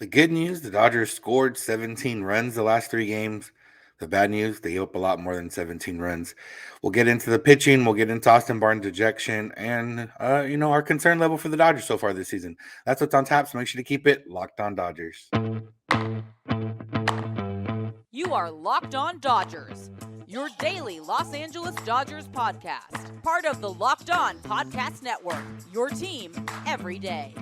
The good news, the Dodgers scored 17 runs the last three games. The bad news, they gave up a lot more than 17 runs. We'll get into the pitching. We'll get into Austin Barnes' ejection and, our concern level for the Dodgers so far this season. That's what's on tap, so make sure to keep it locked on Dodgers. You are Locked On Dodgers, your daily Los Angeles Dodgers podcast. Part of the Locked On Podcast Network, your team every day.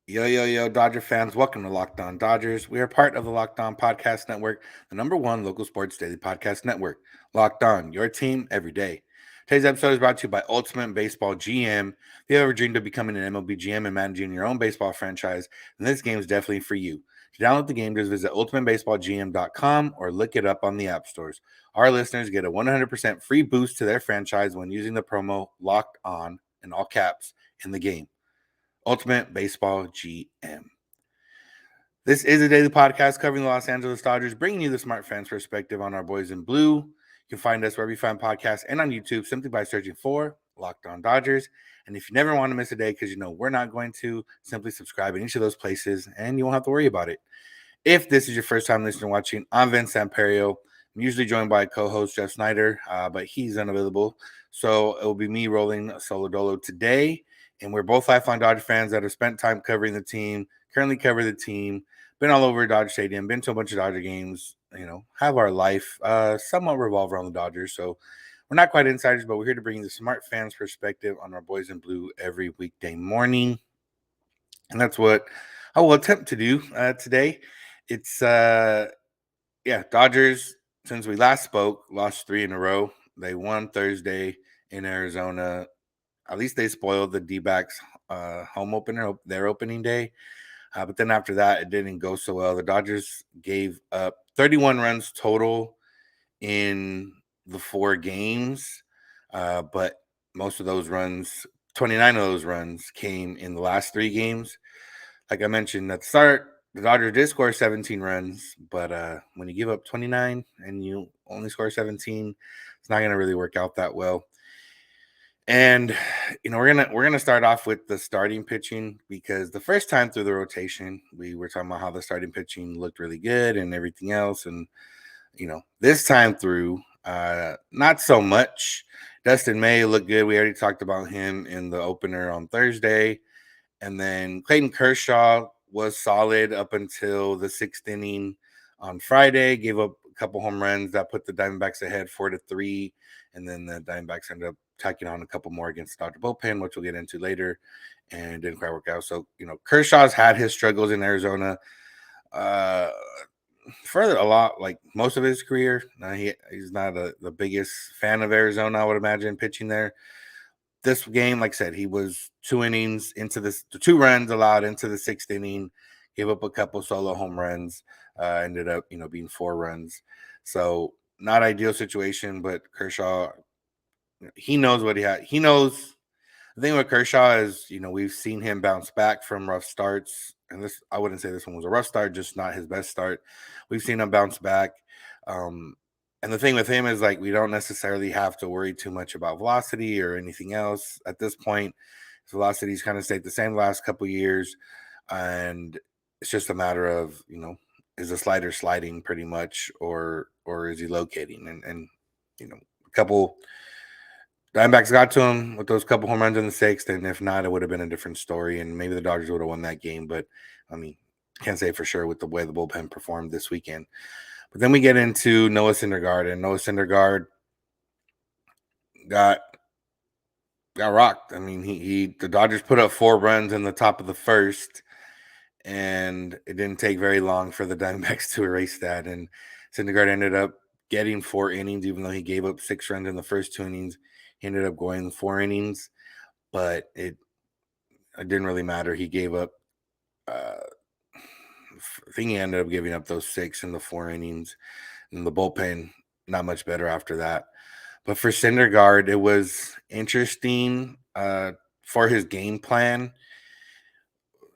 Yo, Dodger fans. Welcome to Locked On Dodgers. We are part of the Locked On Podcast Network, the number one local sports daily podcast network. Locked On, your team every day. Today's episode is brought to you by Ultimate Baseball GM. If you ever dreamed of becoming an MLB GM and managing your own baseball franchise, then this game is definitely for you. To download the game, just visit ultimatebaseballgm.com or look it up on the app stores. Our listeners get a 100% free boost to their franchise when using the promo Locked On in all caps in the game. Ultimate Baseball GM. This is a daily podcast covering the Los Angeles Dodgers, bringing you the smart fans' perspective on our boys in blue. You can find us wherever you find podcasts and on YouTube simply by searching for Locked On Dodgers. And if you never want to miss a day, because we're not going to, simply subscribe in each of those places and you won't have to worry about it. If this is your first time listening or watching, I'm Vince Samperio. I'm usually joined by co-host Jeff Snider, but he's unavailable. So it will be me rolling solo dolo today. And we're both lifelong Dodger fans that have spent time covering the team, currently cover the team, been all over Dodger Stadium, been to a bunch of Dodger games, have our life somewhat revolve around the Dodgers. So we're not quite insiders, but we're here to bring you the smart fans' perspective on our boys in blue every weekday morning. And that's what I will attempt to do today. It's, Dodgers, since we last spoke, lost 3 in a row. They won Thursday in Arizona. At least they spoiled the DBacks home opener, their opening day. But then after that, it didn't go so well. The Dodgers gave up 31 runs total in the 4 games. But most of those runs, 29 of those runs, came in the last 3 games. Like I mentioned at the start, the Dodgers did score 17 runs. But when you give up 29 and you only score 17, it's not going to really work out that well. And we're gonna start off with the starting pitching, because the first time through the rotation, we were talking about how the starting pitching looked really good and everything else, and this time through, not so much. Dustin May looked good. We already talked about him in the opener on Thursday, and then Clayton Kershaw was solid up until the 6th inning on Friday. Gave up a couple home runs that put the Diamondbacks ahead 4-3, and then the Diamondbacks ended up tacking on a couple more against the Dodger bullpen, which we'll get into later, and didn't quite work out. So, Kershaw's had his struggles in Arizona for a lot, like most of his career. He's not the biggest fan of Arizona, I would imagine, pitching there. This game, like I said, he was 2 innings into this, 2 runs allowed into the 6th inning, gave up a couple solo home runs, ended up, being 4 runs. So not ideal situation, but Kershaw, he knows what he had. He knows. The thing with Kershaw is, we've seen him bounce back from rough starts. And I wouldn't say this one was a rough start, just not his best start. We've seen him bounce back. And the thing with him is, like, we don't necessarily have to worry too much about velocity or anything else at this point. His velocity's kind of stayed the same the last couple of years. And it's just a matter of, is the slider sliding pretty much, or is he locating? And a couple Diamondbacks got to him with those couple home runs in the 6th, and if not, it would have been a different story, and maybe the Dodgers would have won that game. But, can't say for sure with the way the bullpen performed this weekend. But then we get into Noah Syndergaard, and Noah Syndergaard got rocked. The Dodgers put up 4 runs in the top of the 1st, and it didn't take very long for the Diamondbacks to erase that. And Syndergaard ended up getting 4 innings, even though he gave up 6 runs in the first 2 innings. He ended up going 4 innings, but it didn't really matter. He gave up, I think he ended up giving up those 6 in the 4 innings, and the bullpen, not much better after that. But for Syndergaard, it was interesting for his game plan.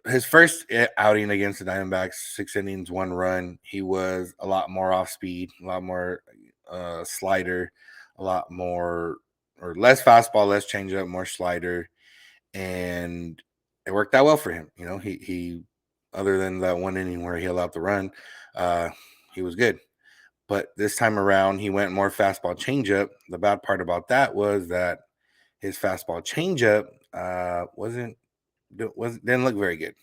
His first outing against the Diamondbacks, 6 innings, 1 run, he was a lot more off speed, a lot more slider, a lot more or less fastball, less changeup, more slider, and it worked out well for him. He other than that one inning where he allowed the run, he was good. But this time around, he went more fastball changeup. The bad part about that was that his fastball changeup didn't look very good.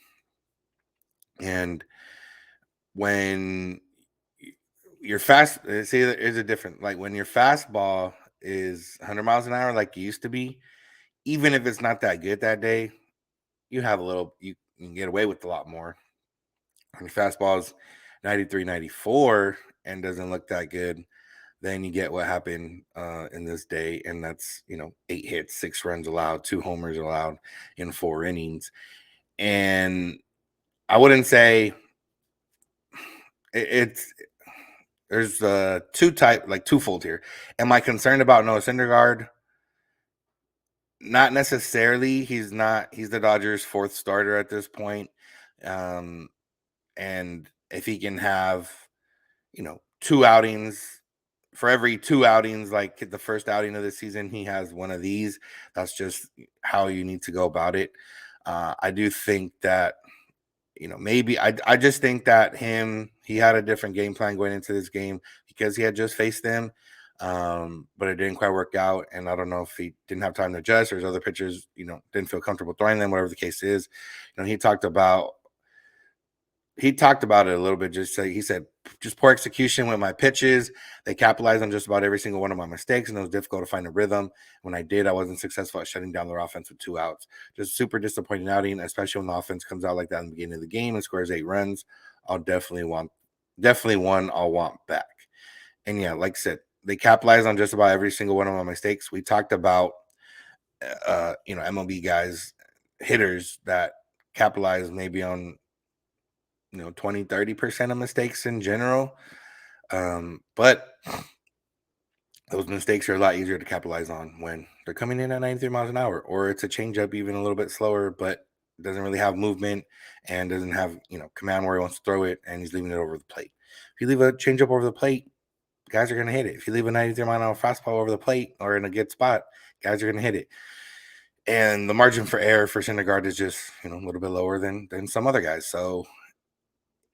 And when your fast, see, there's a difference. Like when your fastball is 100 miles an hour, like it used to be, even if it's not that good that day, you can get away with a lot more. When your fastball is 93, 94 and doesn't look that good, then you get what happened in this day, and that's 8 hits, 6 runs allowed, 2 homers allowed in 4 innings. And I wouldn't say it's there's twofold here. Am I concerned about Noah Syndergaard? Not necessarily. He's the Dodgers' 4th starter at this point. And if he can have 2 outings, for every 2 outings, like the first outing of the season, he has one of these. That's just how you need to go about it. I do think that, maybe I just think that he had a different game plan going into this game because he had just faced them. But it didn't quite work out. And I don't know if he didn't have time to adjust or his other pitchers, didn't feel comfortable throwing them, whatever the case is. He talked about it a little bit. He said, just poor execution with my pitches. They capitalized on just about every single one of my mistakes, and it was difficult to find a rhythm. When I did, I wasn't successful at shutting down their offense with 2 outs. Just super disappointing outing, especially when the offense comes out like that in the beginning of the game and scores 8 runs. I'll definitely want back. And yeah, like I said, they capitalized on just about every single one of my mistakes. We talked about, MLB guys, hitters that capitalize maybe on 20-30% of mistakes in general, but those mistakes are a lot easier to capitalize on when they're coming in at 93 miles an hour, or it's a changeup even a little bit slower, but doesn't really have movement and doesn't have command where he wants to throw it, and he's leaving it over the plate. If you leave a changeup over the plate, guys are going to hit it. If you leave a 93 mile an hour fastball over the plate or in a good spot, guys are going to hit it. And the margin for error for Syndergaard is just a little bit lower than some other guys. So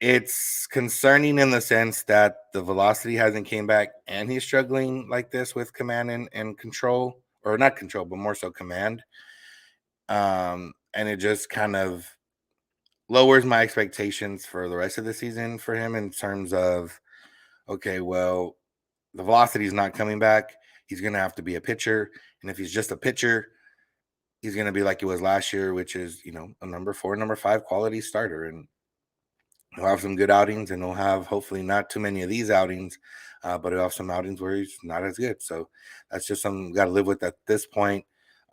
it's concerning in the sense that the velocity hasn't came back and he's struggling like this with command and control, or not control, but more so command. And it just kind of lowers my expectations for the rest of the season for him in terms of, okay, well, the velocity is not coming back. He's going to have to be a pitcher. And if he's just a pitcher, he's going to be like he was last year, which is, a number 4, number 5 quality starter. And he'll have some good outings, and he'll have hopefully not too many of these outings, but he'll have some outings where he's not as good. So that's just something we got to live with at this point.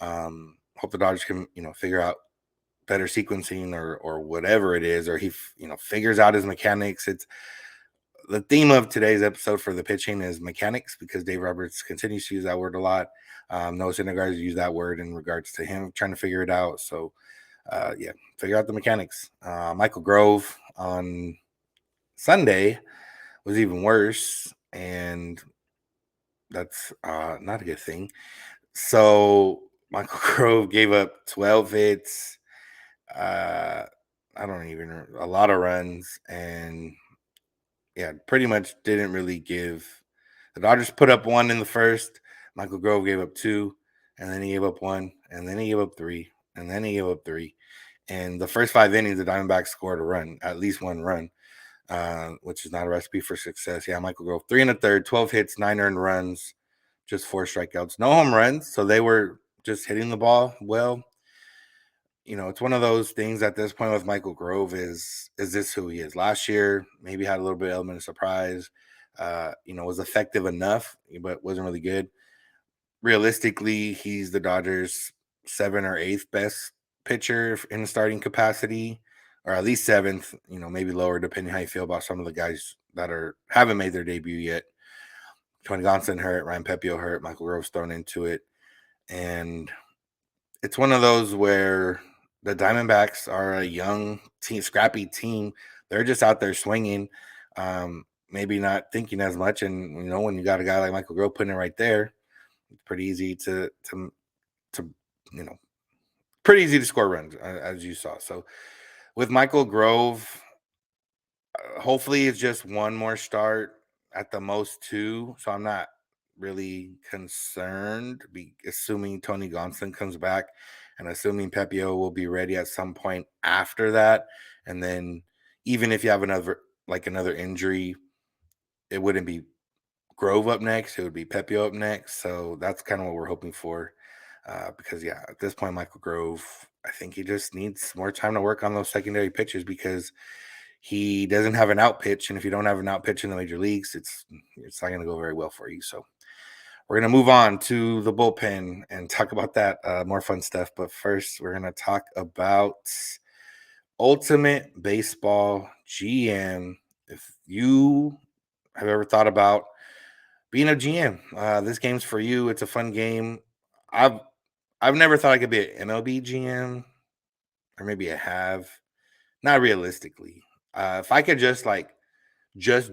Hope the Dodgers can, figure out better sequencing or whatever it is, or he, figures out his mechanics. It's the theme of today's episode for the pitching is mechanics, because Dave Roberts continues to use that word a lot. Noah Syndergaard use that word in regards to him trying to figure it out. So, figure out the mechanics. Michael Grove on Sunday was even worse, and that's not a good thing. So Michael Grove gave up 12 hits, a lot of runs, and pretty much didn't really give. The Dodgers put up 1 in the first. Michael Grove gave up 2, and then he gave up 1, and then he gave up 3, and then he gave up 3. And the first 5 innings, the Diamondbacks scored a run, at least 1 run, which is not a recipe for success. Yeah, Michael Grove, 3 1/3, 12 hits, 9 earned runs, just 4 strikeouts, no home runs. So they were just hitting the ball well. It's one of those things at this point with Michael Grove is this who he is? Last year, maybe had a little bit of element of surprise, was effective enough, but wasn't really good. Realistically, he's the Dodgers' 7th or 8th best pitcher in starting capacity, or at least 7th, maybe lower, depending how you feel about some of the guys that haven't made their debut yet. Tony Gonsolin hurt, Ryan Pepio hurt, Michael Grove's thrown into it. And it's one of those where the Diamondbacks are a young team, scrappy team. They're just out there swinging. maybe not thinking as much. And when you got a guy like Michael Grove putting it right there, it's pretty easy to you know pretty easy to score runs, as you saw. So with Michael Grove, hopefully it's just one more start, at the most two. So I'm not really concerned, assuming Tony Gonsolin comes back and assuming Pepio will be ready at some point after that. And then even if you have another injury, it wouldn't be Grove up next. It would be Pepio up next. So that's kind of what we're hoping for. Because at this point, Michael Grove, I think he just needs more time to work on those secondary pitches, because he doesn't have an out pitch, and if you don't have an out pitch in the major leagues, it's not going to go very well for you. So we're going to move on to the bullpen and talk about that, more fun stuff. But first, we're going to talk about Ultimate Baseball GM. If you have ever thought about being a GM, this game's for you. It's a fun game. I've never thought I could be an MLB GM, or maybe I have. Not realistically. If I could just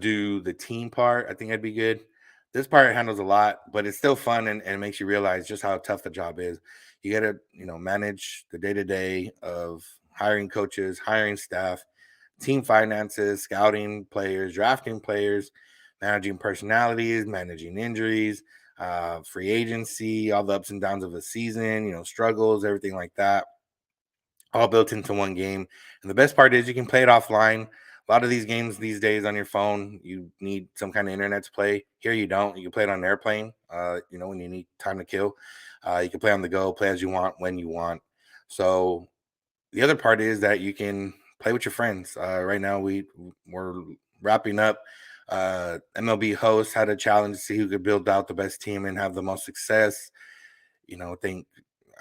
do the team part, I think I'd be good. This part handles a lot, but it's still fun, and makes you realize just how tough the job is. You got to, manage the day-to-day of hiring coaches, hiring staff, team finances, scouting players, drafting players, managing personalities, managing injuries, free agency, all the ups and downs of a season, struggles, everything like that, all built into one game. And the best part is you can play it offline. A lot of these games these days on your phone, you need some kind of internet to play. Here you don't. You can play it on an airplane, when you need time to kill. You can play on the go, play as you want, when you want. So the other part is that you can play with your friends. Right now, we're wrapping up. MLB hosts had a challenge to see who could build out the best team and have the most success. I think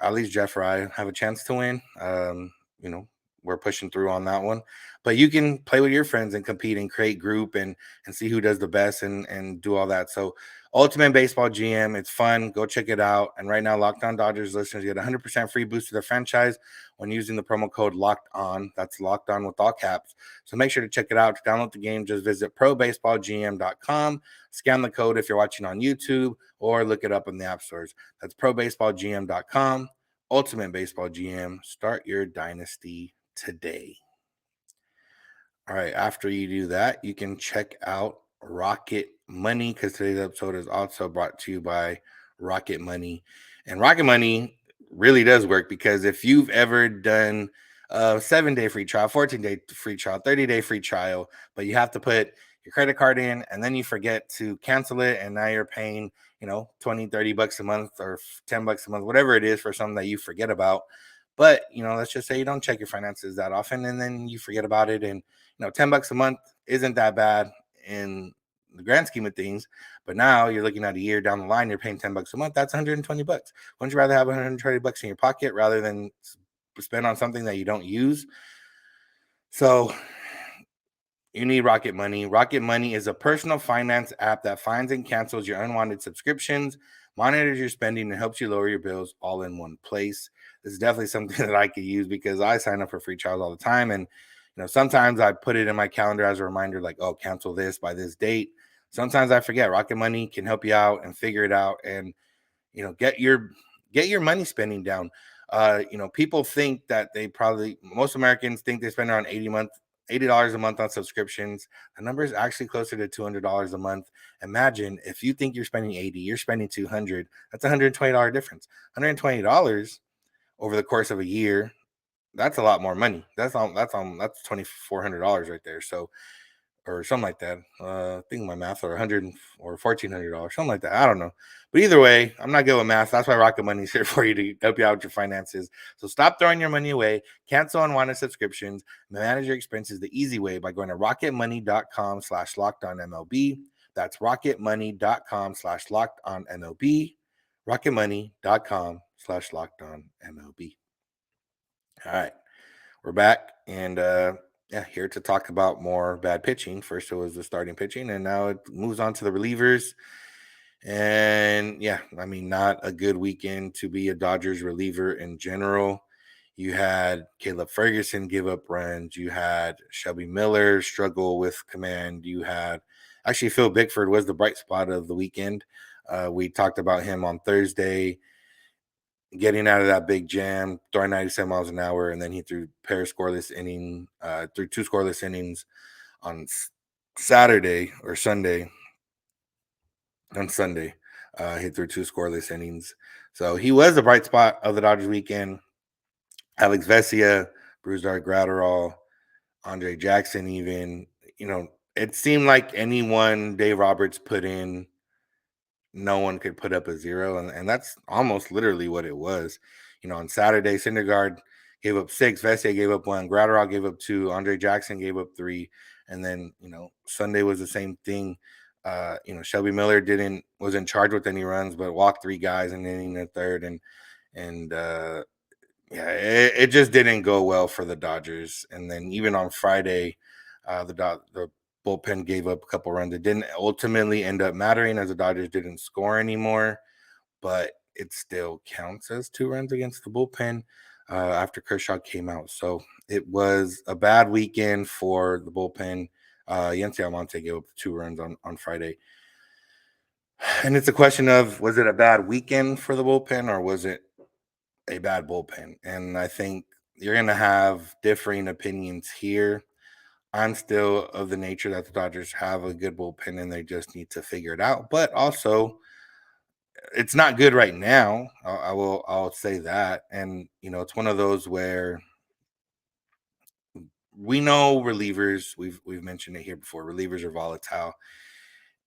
at least Jeff or I have a chance to win. We're pushing through on that one. But you can play with your friends and compete and create group and see who does the best and do all that. So Ultimate Baseball GM, it's fun. Go check it out. And right now, Locked On Dodgers listeners get 100% free boost to their franchise when using the promo code Locked On. That's Locked On with all caps. So make sure to check it out. To download the game, just visit probaseballgm.com. Scan the code if you're watching on YouTube, or look it up in the app stores. That's probaseballgm.com. Ultimate Baseball GM. Start your dynasty today. All right, after you do that, you can check out Rocket Money, because today's episode is also brought to you by Rocket Money. And Rocket Money really does work, because if you've ever done a 7-day free trial, 14-day free trial, 30-day free trial, but you have to put your credit card in and then you forget to cancel it, and now you're paying, $20-30 a month or $10 a month, whatever it is, for something that you forget about. But, let's just say you don't check your finances that often, and then you forget about it. And, $10 a month isn't that bad in the grand scheme of things. But now you're looking at a year down the line, you're paying $10 a month. That's $120. Wouldn't you rather have $120 in your pocket rather than spend on something that you don't use? So you need Rocket Money. Rocket Money is a personal finance app that finds and cancels your unwanted subscriptions, monitors your spending, and helps you lower your bills all in one place. This is definitely something that I could use, because I sign up for free trials all the time. And, sometimes I put it in my calendar as a reminder, like, oh, cancel this by this date. Sometimes I forget. Rocket Money can help you out and figure it out, and, get your money spending down. People think that most Americans think they spend around $80 a month on subscriptions. The number is actually closer to $200 a month. Imagine if you think you're spending 80, you're spending 200. That's $120 difference. $120 over the course of a year. That's a lot more money. That's $2,400 right there. So, or something like that. I think my math, or $100 or $1,400, something like that. I don't know. But either way, I'm not good with math. That's why Rocket Money is here for you, to help you out with your finances. So stop throwing your money away. Cancel unwanted subscriptions. Manage your expenses the easy way by going to rocketmoney.com/lockedonmlb. That's rocketmoney.com/lockedonmlb. rocketmoney.com/lockedonmlb. All right, we're back, and here to talk about more bad pitching. First, it was the starting pitching, and now it moves on to the relievers. And not a good weekend to be a Dodgers reliever in general. You had Caleb Ferguson give up runs. You had Shelby Miller struggle with command. You had Actually, Phil Bickford was the bright spot of the weekend. We talked about him on Thursday, getting out of that big jam, throwing 97 miles an hour, and then he threw threw two scoreless innings on Saturday or Sunday. On Sunday, he threw two scoreless innings, so he was the bright spot of the Dodgers weekend. Alex Vesia, Brusdar Graterol, Andre Jackson, even, it seemed like anyone Dave Roberts put in, no one could put up a zero, and that's almost literally what it was. On Saturday, Syndergaard gave up 6, Vesia gave up 1, Graterol gave up 2, Andre Jackson gave up 3, and then Sunday was the same thing. Shelby Miller wasn't charged with any runs, but walked 3 guys in the inning, the third, and yeah, it just didn't go well for the Dodgers. And then even on Friday, the bullpen gave up a couple runs. It didn't ultimately end up mattering as the Dodgers didn't score anymore, but it still counts as 2 runs against the bullpen after Kershaw came out. So it was a bad weekend for the bullpen. Yency Almonte gave up 2 runs on Friday. And it's a question of, was it a bad weekend for the bullpen or was it a bad bullpen? And I think you're going to have differing opinions here. I'm still of the nature that the Dodgers have a good bullpen and they just need to figure it out. But also, it's not good right now. I'll say that. And it's one of those where we know relievers. We've mentioned it here before. Relievers are volatile,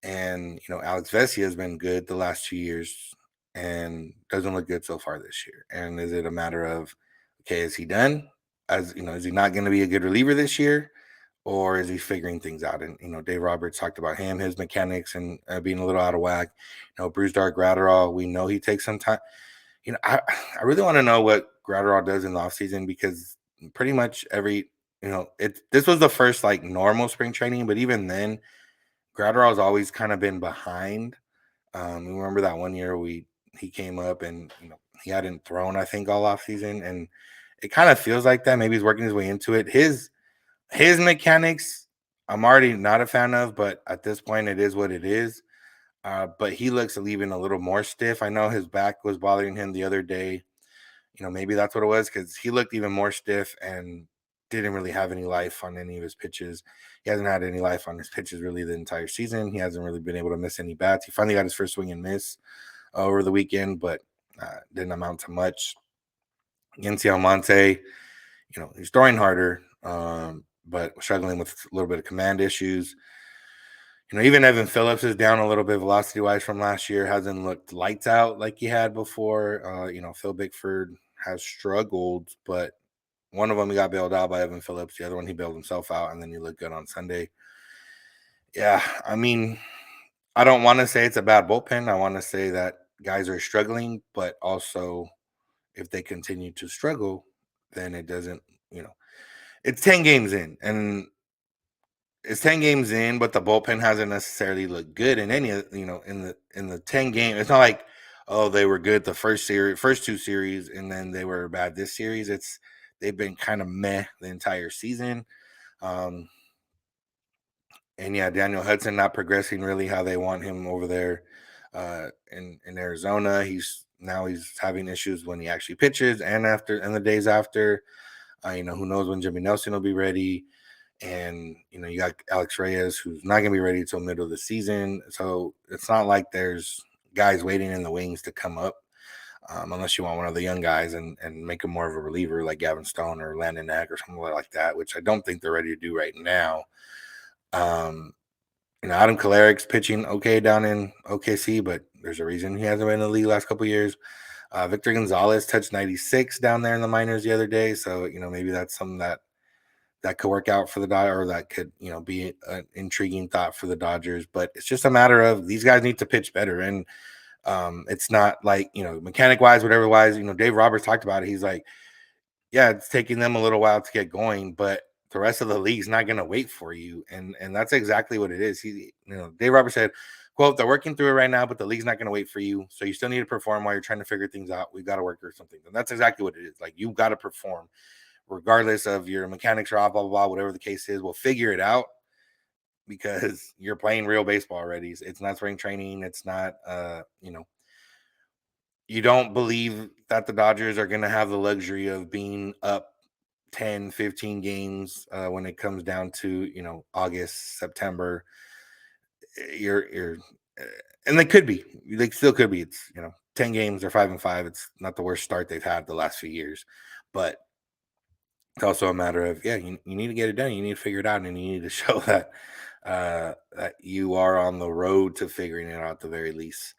and Alex Vesia has been good the last 2 years and doesn't look good so far this year. And is it a matter of, okay, is he done? Is he not going to be a good reliever this year? Or is he figuring things out? And, Dave Roberts talked about his mechanics and being a little out of whack. Brusdar Graterol, we know he takes some time. I really want to know what Graterol does in the offseason because pretty much this was the first like normal spring training, but even then, Graterol's always kind of been behind. Remember that one year he came up and, he hadn't thrown, I think, all offseason. And it kind of feels like that. Maybe he's working his way into it. His mechanics, I'm already not a fan of, but at this point, it is what it is. But he looks even a little more stiff. I know his back was bothering him the other day. Maybe that's what it was because he looked even more stiff and didn't really have any life on any of his pitches. He hasn't had any life on his pitches really the entire season. He hasn't really been able to miss any bats. He finally got his first swing and miss over the weekend, but didn't amount to much. Yency Almonte, he's throwing harder. But struggling with a little bit of command issues. Even Evan Phillips is down a little bit velocity-wise from last year. Hasn't looked lights out like he had before. Phil Bickford has struggled, but one of them he got bailed out by Evan Phillips. The other one he bailed himself out, and then he looked good on Sunday. Yeah, I mean, I don't want to say it's a bad bullpen. I want to say that guys are struggling, but also if they continue to struggle, then it doesn't, it's 10 games in, and it's 10 games in, but the bullpen hasn't necessarily looked good in any of, in the 10 game. It's not like, oh, they were good the first 2 series, and then they were bad this series. They've been kind of meh the entire season. And yeah, Daniel Hudson not progressing really how they want him over there in Arizona. He's having issues when he actually pitches and the days after. Who knows when Jimmy Nelson will be ready. And, you got Alex Reyes, who's not going to be ready until middle of the season. So it's not like there's guys waiting in the wings to come up unless you want one of the young guys and make him more of a reliever like Gavin Stone or Landon Egg or something like that, which I don't think they're ready to do right now. Adam Kolarik's pitching okay down in OKC, but there's a reason he hasn't been in the league the last couple of years. Victor Gonzalez touched 96 down there in the minors the other day. So, maybe that's something that could work out for the Dodgers, or that could, be an intriguing thought for the Dodgers. But it's just a matter of these guys need to pitch better. And it's not like, mechanic-wise, whatever-wise, Dave Roberts talked about it. He's like, yeah, it's taking them a little while to get going, but the rest of the league's not going to wait for you. And that's exactly what it is. Dave Roberts said, quote, they're working through it right now, but the league's not going to wait for you. So you still need to perform while you're trying to figure things out. We've got to work through something. And that's exactly what it is. Like, you've got to perform. Regardless of your mechanics are off, blah, blah, blah, whatever the case is, we'll figure it out. because you're playing real baseball already. It's not spring training. It's not, you don't believe that the Dodgers are going to have the luxury of being up 10, 15 games when it comes down to, August, September. You're, and they could be, they still could be. It's, 10 games or 5-5. It's not the worst start they've had the last few years, but it's also a matter of, you need to get it done. You need to figure it out, and you need to show that you are on the road to figuring it out at the very least.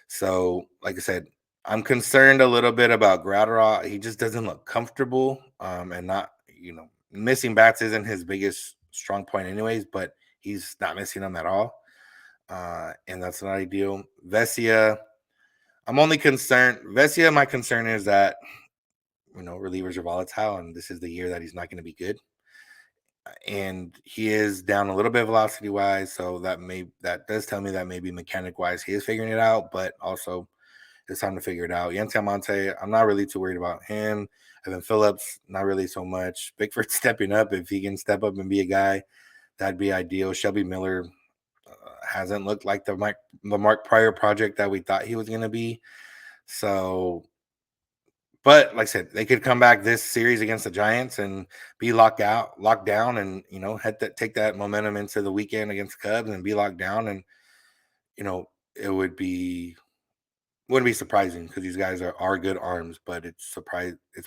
So, like I said, I'm concerned a little bit about Gratterall. He just doesn't look comfortable, and not, missing bats isn't his biggest strong point, anyways. But he's not missing them at all, and that's not ideal. Vesia, I'm only concerned. Vesia, my concern is that relievers are volatile, and this is the year that he's not going to be good. And he is down a little bit velocity wise, so that does tell me that maybe mechanic wise he is figuring it out, but also it's time to figure it out. Yency Almonte, I'm not really too worried about him. Evan Phillips, not really so much. Bickford stepping up. If he can step up and be a guy, that'd be ideal. Shelby Miller hasn't looked like the Mark Pryor project that we thought he was going to be. So, but like I said, they could come back this series against the Giants and be locked down, and take that momentum into the weekend against the Cubs and be locked down, and it wouldn't be surprising because these guys are good arms, but it's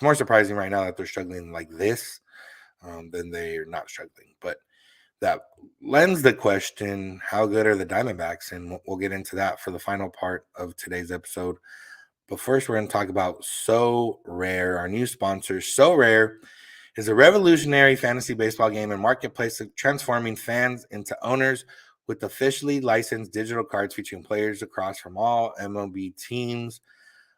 more surprising right now that they're struggling like this than they're not struggling. But that lends the question, how good are the Diamondbacks? And we'll get into that for the final part of today's episode. But first, we're going to talk about So Rare, our new sponsor. So Rare is a revolutionary fantasy baseball game and marketplace transforming fans into owners with officially licensed digital cards featuring players across from all MLB teams.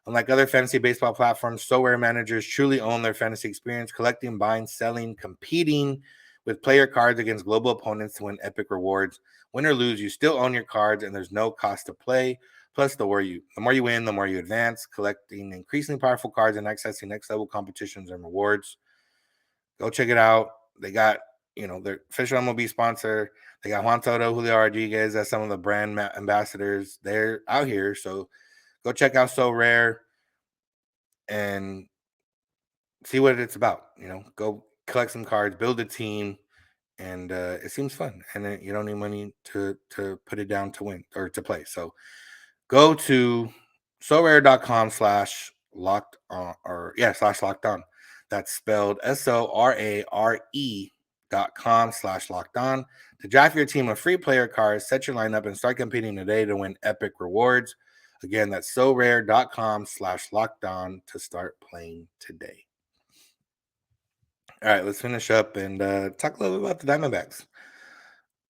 Unlike other fantasy baseball platforms, So Rare managers truly own their fantasy experience, collecting, buying, selling, competing with player cards against global opponents to win epic rewards. Win or lose, you still own your cards, and there's no cost to play. Plus, the more you win, the more you advance, collecting increasingly powerful cards and accessing next level competitions and rewards. Go check it out. They got, their official MLB sponsor. They got Juan Soto, Julio Rodriguez as some of the brand ambassadors. They're out here. So go check out So Rare and see what it's about. Go collect some cards, build a team, and it seems fun. And you don't need money to put it down to win or to play. So go to sorare.com/locked on, /locked on. That's spelled SORARE.com/locked on to draft your team of free player cards, set your lineup, and start competing today to win epic rewards. Again, that's sorare.com/locked on to start playing today. All right, let's finish up and talk a little bit about the Diamondbacks.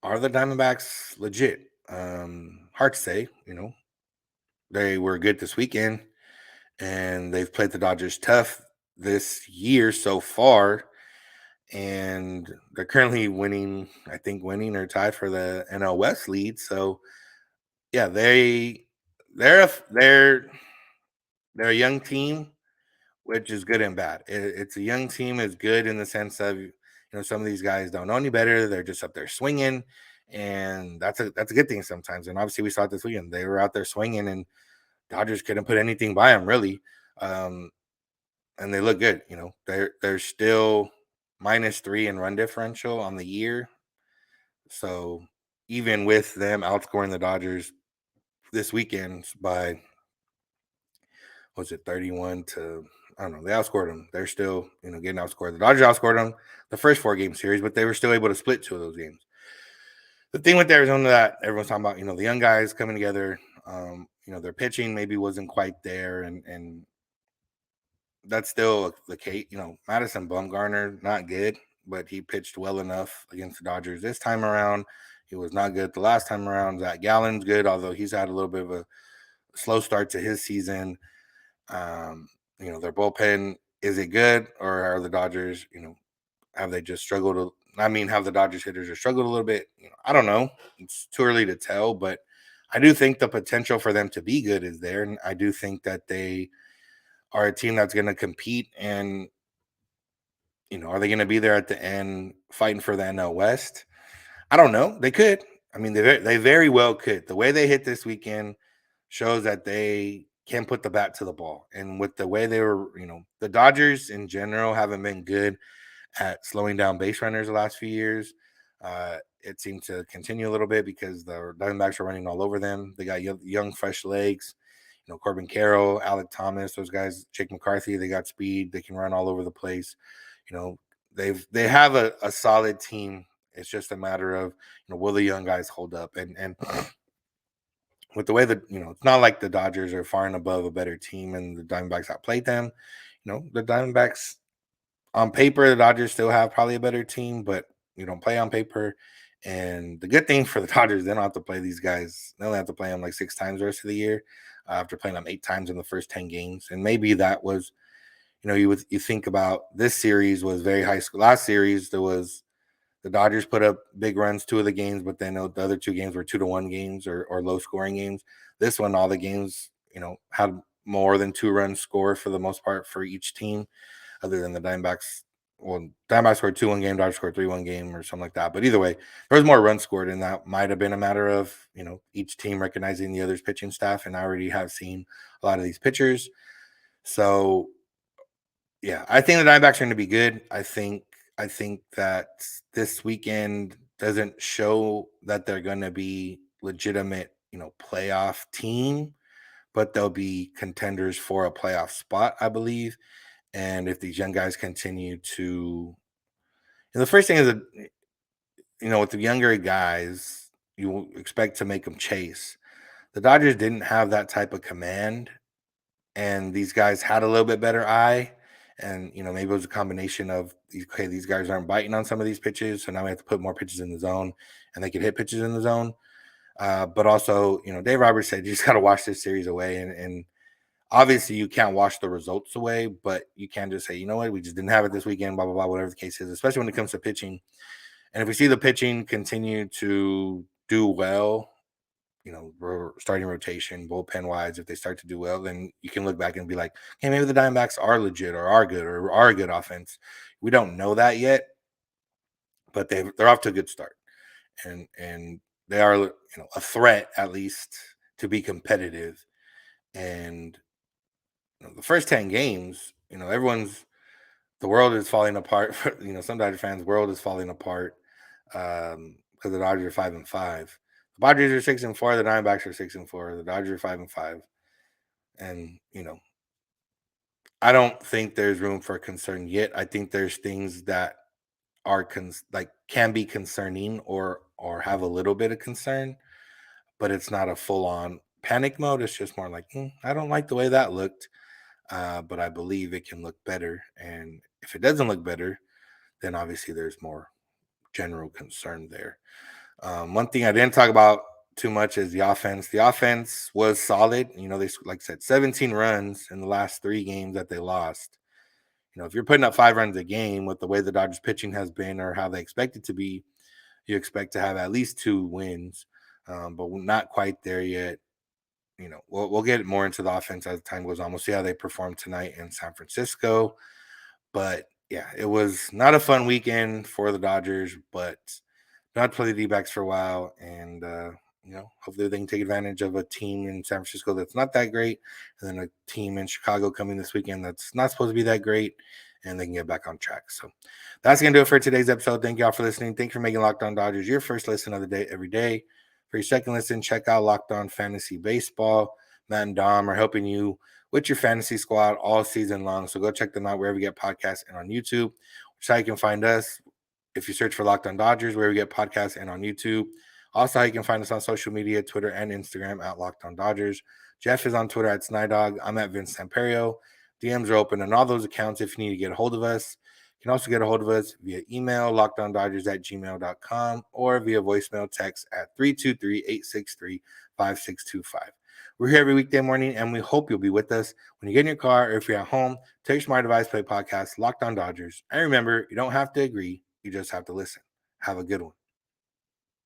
Are the Diamondbacks legit? Hard to say. They were good this weekend, and they've played the Dodgers tough this year so far, and they're currently winning or tied for the NL West lead. So yeah, they're a young team, which is good and bad. It's a young team is good in the sense of, some of these guys don't know any better. They're just up there swinging, and that's a good thing sometimes. And obviously, we saw it this weekend. They were out there swinging, and Dodgers couldn't put anything by them really, and they look good. They're still -3 in run differential on the year. So even with them outscoring the Dodgers this weekend by, was it 31 to, I don't know, they outscored them. They're still, getting outscored. The Dodgers outscored them the first 4-game series, but they were still able to split 2 of those games. The thing with Arizona that everyone's talking about, the young guys coming together, their pitching maybe wasn't quite there, and that's still the case. Madison Bumgarner, not good, but he pitched well enough against the Dodgers this time around. He was not good the last time around. Zach Gallen's good, although he's had a little bit of a slow start to his season. Their bullpen, is it good, or are the Dodgers, have they just struggled? Have the Dodgers hitters just struggled a little bit? I don't know. It's too early to tell, but I do think the potential for them to be good is there, and I do think that they are a team that's going to compete. And are they going to be there at the end fighting for the NL West? I don't know. They could. I mean, they very well could. The way they hit this weekend shows that they can put the bat to the ball. And with the way they were, the Dodgers in general haven't been good at slowing down base runners the last few years. It seemed to continue a little bit because the Diamondbacks are running all over them. They got young, fresh legs. Corbin Carroll, Alec Thomas, those guys, Jake McCarthy, they got speed. They can run all over the place. They have a solid team. It's just a matter of, will the young guys hold up? And with the way that, it's not like the Dodgers are far and above a better team and the Diamondbacks outplayed them. The Diamondbacks, on paper, the Dodgers still have probably a better team, but you don't play on paper. And the good thing for the Dodgers, they don't have to play these guys. They only have to play them like 6 times the rest of the year after playing them 8 times in the first 10 games. And maybe that was, you think about this series was very high school. Last series, there was the Dodgers put up big runs 2 of the games, but then the other 2 games were 2-1 games or low scoring games. This one, all the games, had more than 2 runs scored for the most part for each team, other than the Diamondbacks. Well, Diamondbacks scored 2-1 game, Dodgers scored 3-1 game or something like that. But either way, there was more runs scored, and that might have been a matter of, each team recognizing the other's pitching staff. And I already have seen a lot of these pitchers. So, yeah, I think the Diamondbacks are going to be good. I think that this weekend doesn't show that they're going to be legitimate, playoff team, but they'll be contenders for a playoff spot, I believe. And if these young guys continue to, and the first thing is that, with the younger guys, you expect to make them chase. The Dodgers didn't have that type of command, and these guys had a little bit better eye. And, maybe it was a combination of, these guys aren't biting on some of these pitches, so now we have to put more pitches in the zone, and they could hit pitches in the zone. But also, Dave Roberts said you just got to wash this series away. And obviously, you can't wash the results away, but you can just say, you know what, we just didn't have it this weekend, blah, blah, blah, whatever the case is, especially when it comes to pitching. And if we see the pitching continue to do well, starting rotation, bullpen wise, if they start to do well, then you can look back and be like, hey, maybe the Diamondbacks are legit or are good or are a good offense. We don't know that yet, but they're off to a good start. And they are, a threat at least to be competitive. And the first 10 games, the world is falling apart. Some Dodger fans, world is falling apart because the Dodgers are 5-5. The Padres are 6-4. The Diamondbacks are 6-4. The Dodgers are 5-5. And, I don't think there's room for concern yet. I think there's things that are can be concerning or have a little bit of concern, but it's not a full-on panic mode. It's just more like, I don't like the way that looked, but I believe it can look better. And if it doesn't look better, then obviously there's more general concern there. One thing I didn't talk about too much is the offense. The offense was solid. They, like I said, 17 runs in the last 3 games that they lost. If you're putting up 5 runs a game with the way the Dodgers pitching has been or how they expect it to be, you expect to have at least 2 wins, but we're not quite there yet. We'll get more into the offense as time goes on. We'll see how they perform tonight in San Francisco. But yeah, it was not a fun weekend for the Dodgers, but not play the DBacks for a while. And, hopefully they can take advantage of a team in San Francisco that's not that great. And then a team in Chicago coming this weekend that's not supposed to be that great. And they can get back on track. So that's going to do it for today's episode. Thank you all for listening. Thank you for making Locked On Dodgers your first listen of the day every day. For your second listen, check out Locked On Fantasy Baseball. Matt and Dom are helping you with your fantasy squad all season long. So go check them out wherever you get podcasts and on YouTube, which is how you can find us. If you search for Locked On Dodgers, wherever you get podcasts and on YouTube. Also, how you can find us on social media, Twitter and Instagram at Locked On Dodgers. Jeff is on Twitter at Snydog. I'm at Vince Samperio. DMs are open on all those accounts if you need to get a hold of us. You can also get a hold of us via email, lockedondodgers@gmail.com, or via voicemail text at 323-863-5625. We're here every weekday morning, and we hope you'll be with us when you get in your car or if you're at home. Take your smart device, play podcast, Locked On Dodgers. And remember, you don't have to agree. You just have to listen. Have a good one.